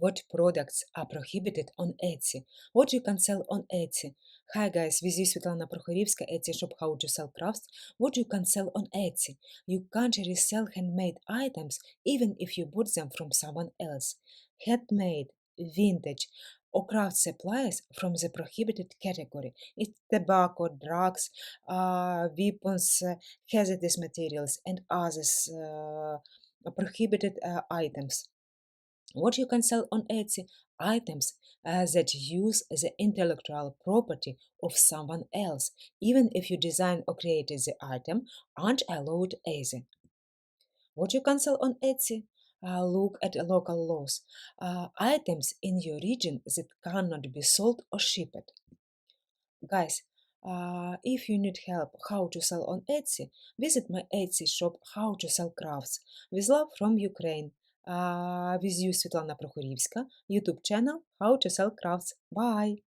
What products are prohibited on Etsy? What you can sell on Etsy? Hi guys, with you Svitlana Prokhorivska, Etsy shop How to Sell Crafts. What you can sell on Etsy? You can't resell handmade items even if you bought them from someone else. Handmade, vintage, or craft supplies from the prohibited category. It's tobacco, drugs, weapons, hazardous materials, and others prohibited items. What you can sell on Etsy? Items that use the intellectual property of someone else, even if you design or created the item, aren't allowed either. What you can sell on Etsy? Look at local laws. Items in your region that cannot be sold or shipped. Guys, if you need help how to sell on Etsy, visit my Etsy shop How to Sell Crafts. With love from Ukraine. With you Svitlana Prokhorivska, YouTube channel How to Sell Crafts. Bye!